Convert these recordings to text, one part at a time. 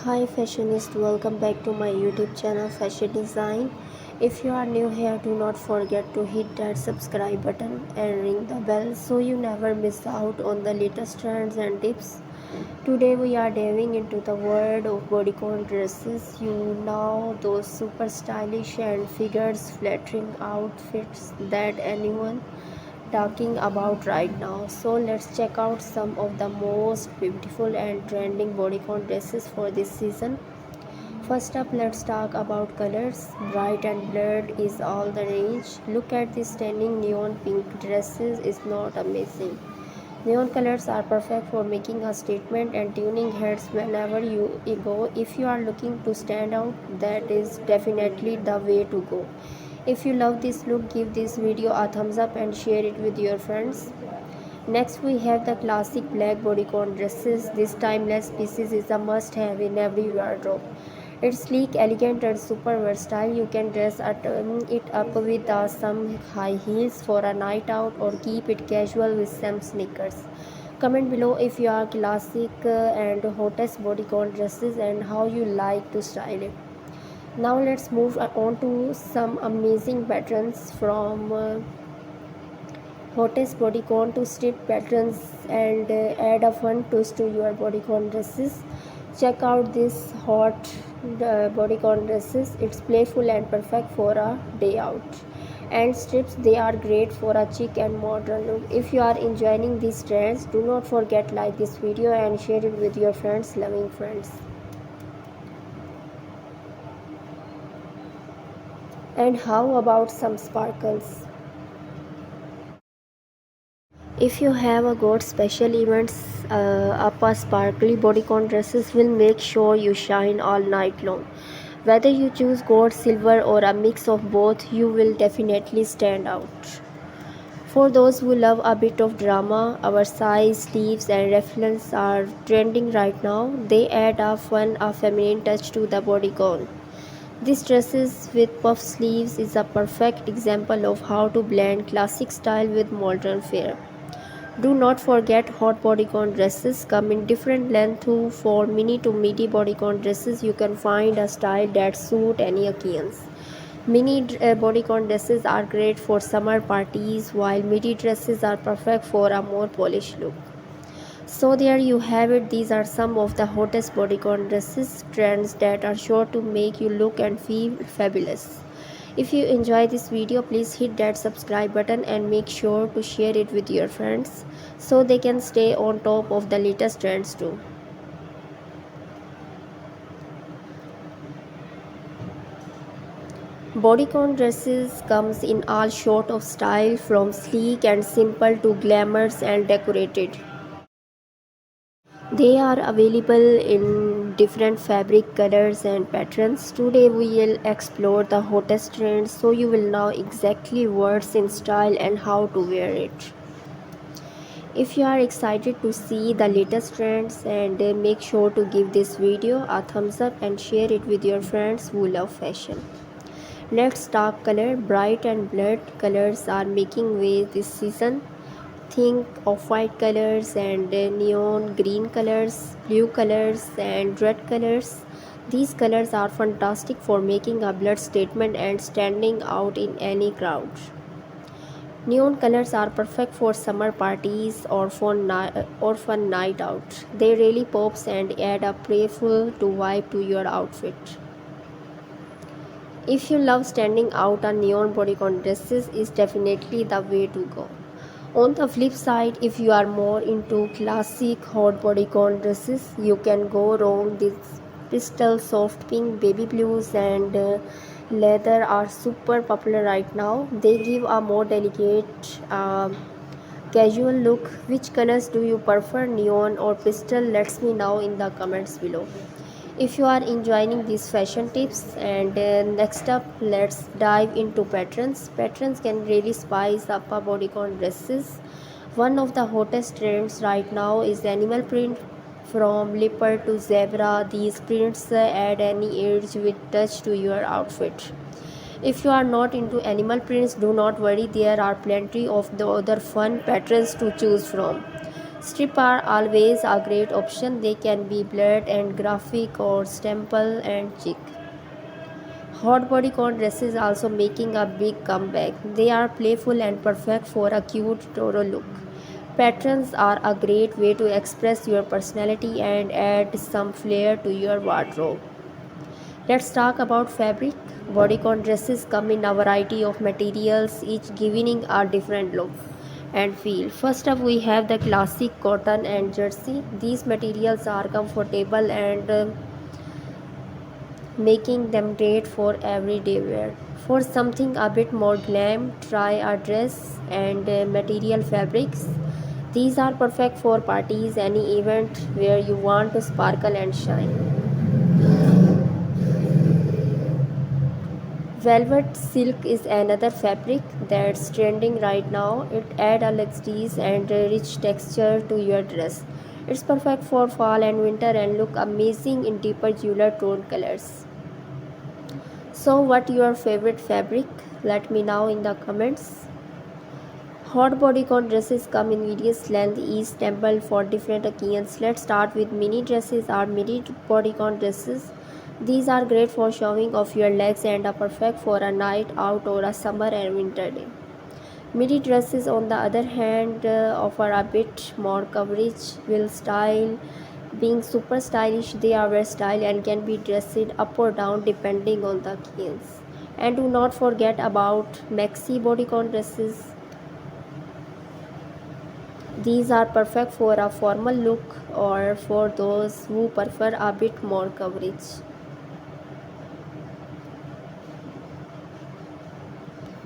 Hi fashionist, welcome back to my YouTube channel Fashion Design. If you are new here, do not forget to hit that subscribe button and ring the bell so you never miss out on the latest trends and tips. Today we are diving into the world of bodycon dresses. You know, those super stylish and figures flattering outfits that anyone talking about right now. So let's check out some of the most beautiful and trending bodycon dresses for this season. First up, let's talk about colors. Bright and blurred is all the rage. Look at this stunning neon pink dresses, is not amazing. Neon colors are perfect for making a statement and tuning heads whenever you go. If you are looking to stand out, that is definitely the way to go. If you love this look, give this video a thumbs up and share it with your friends. Next, we have the classic black bodycon dresses. This timeless pieces is a must-have in every wardrobe. It's sleek, elegant, and super versatile. You can dress it up with some high heels for a night out or keep it casual with some sneakers. Comment below if you are classic and hottest bodycon dresses and how you like to style it. Now let's move on to some amazing patterns from hottest bodycon to street patterns and add a fun twist to your bodycon dresses. Check out this hot bodycon dresses. It's playful and perfect for a day out. And strips, they are great for a chic and modern look. If you are enjoying these trends, do not forget like this video and share it with your friends, loving friends. And how about some sparkles? If you have a got special events up, a sparkly bodycon dresses will make sure you shine all night long. Whether you choose gold, silver, or a mix of both, you will definitely stand out. For those who love a bit of drama, our size, sleeves, and ruffles are trending right now. They add a fun, a feminine touch to the bodycon. This dresses with puff sleeves is a perfect example of how to blend classic style with modern fare. Do not forget hot bodycon dresses come in different lengths too. For mini to midi bodycon dresses you can find a style that suit any occasions. Mini bodycon dresses are great for summer parties while midi dresses are perfect for a more polished look. So there you have it. These are some of the hottest bodycon dresses trends that are sure to make you look and feel fabulous. If you enjoy this video, please hit that subscribe button and make sure to share it with your friends so they can stay on top of the latest trends too. Bodycon dresses comes in all sort of style from sleek and simple to glamorous and decorated. They are available in different fabric colors and patterns. Today we will explore the hottest trends so you will know exactly what's in style and how to wear it. If you are excited to see the latest trends, and make sure to give this video a thumbs up and share it with your friends who love fashion. Let's talk color. Bright and blurred colors are making waves this season. Think of white colors and neon green colors, blue colors and red colors. These colors are fantastic for making a blood statement and standing out in any crowd. Neon colors are perfect for summer parties or fun night out. They really pops and add a playful to vibe to your outfit. If you love standing out, a neon bodycon dresses is definitely the way to go. On the flip side, if you are more into classic hot bodycon dresses, you can go wrong. These pastel, soft pink, baby blues, and leather are super popular right now. They give a more delicate, casual look. Which colors do you prefer, neon or pastel? Let me know in the comments below. If you are enjoying these fashion tips, and next up let's dive into patterns can really spice up a bodycon dresses. One of the hottest trends right now is animal print. From leopard to zebra, these prints add any edge with touch to your outfit. If you are not into animal prints, do not worry, there are plenty of the other fun patterns to choose from. Strip are always a great option. They can be blurred and graphic or stempel and chic. Hot bodycon dresses also making a big comeback. They are playful and perfect for a cute Toro look. Patterns are a great way to express your personality and add some flair to your wardrobe. Let's talk about fabric. Bodycon dresses come in a variety of materials, each giving a different look and feel. First up, we have the classic cotton and jersey. These materials are comfortable and making them great for everyday wear. For something a bit more glam, try a dress and material fabrics. These are perfect for parties, any event where you want to sparkle and shine. Velvet silk is another fabric that's trending right now. It adds a luxurious and rich texture to your dress. It's perfect for fall and winter and look amazing in deeper jeweler tone colors. So what your favorite fabric? Let me know in the comments. Hot bodycon dresses come in various length, each temple for different occasions. Let's start with mini dresses or midi bodycon dresses. These are great for showing off your legs and are perfect for a night out or a summer and winter day. Midi dresses, on the other hand, offer a bit more coverage, will style. Being super stylish, they are versatile and can be dressed up or down depending on the occasions. And do not forget about maxi bodycon dresses. These are perfect for a formal look or for those who prefer a bit more coverage.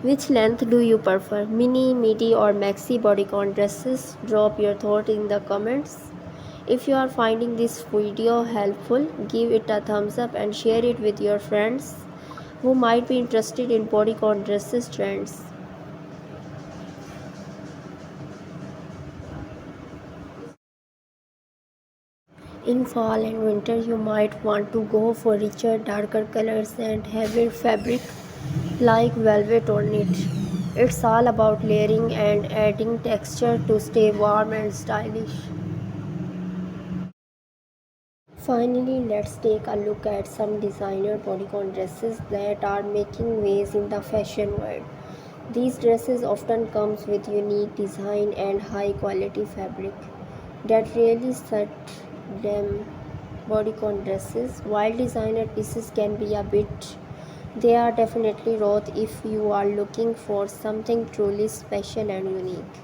Which length do you prefer? Mini, midi or maxi bodycon dresses? Drop your thought in the comments. If you are finding this video helpful, give it a thumbs up and share it with your friends who might be interested in bodycon dresses trends. In fall and winter, you might want to go for richer, darker colors and heavier fabric like velvet or knit. It's all about layering and adding texture to stay warm and stylish. Finally, let's take a look at some designer bodycon dresses that are making waves in the fashion world. These dresses often comes with unique design and high quality fabric that really set them bodycon dresses. While designer pieces can be a bit, they are definitely worth if you are looking for something truly special and unique.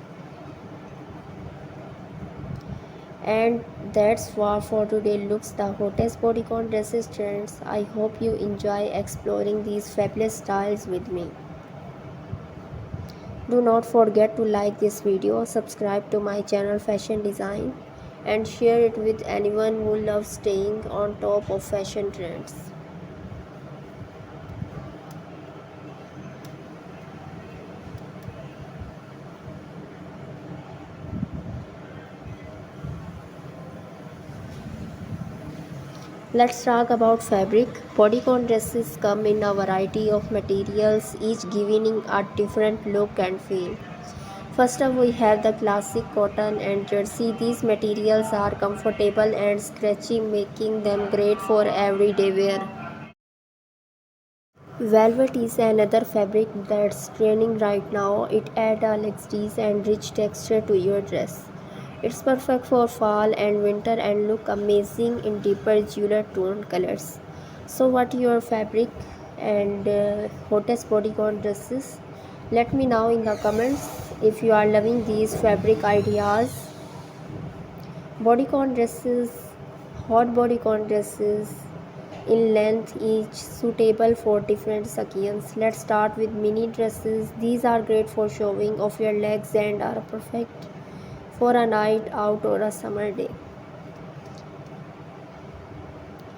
And that's all for today. Looks the hottest bodycon dresses trends. I hope you enjoy exploring these fabulous styles with me. Do not forget to like this video, subscribe to my channel Fashion Design, and share it with anyone who loves staying on top of fashion trends. Let's talk about fabric. Bodycon dresses come in a variety of materials, each giving a different look and feel. First up, we have the classic cotton and jersey. These materials are comfortable and stretchy, making them great for everyday wear. Velvet is another fabric that's trending right now. It adds a luxurious and rich texture to your dress. It's perfect for fall and winter and look amazing in deeper jeweler tone colors. So what your fabric and hottest bodycon dresses? Let me know in the comments. If you are loving these fabric ideas, bodycon dresses, hot bodycon dresses in length, each suitable for different occasions. Let's start with mini dresses. These are great for showing off your legs and are perfect for a night out or a summer day.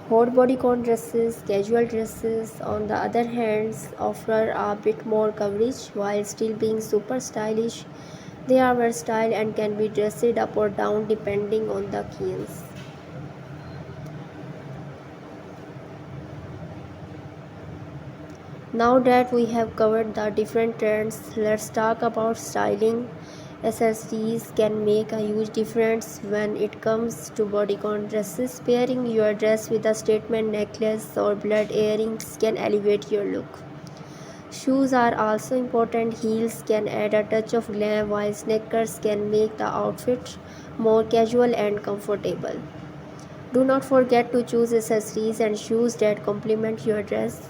Hot bodycon dresses, casual dresses, on the other hand, offer a bit more coverage while still being super stylish. They are versatile and can be dressed up or down depending on the occasions. Now that we have covered the different trends, let's talk about styling. Accessories can make a huge difference when it comes to bodycon dresses. Pairing your dress with a statement necklace or blood earrings can elevate your look. Shoes are also important. Heels can add a touch of glam, while sneakers can make the outfit more casual and comfortable. Do not forget to choose accessories and shoes that complement your dress.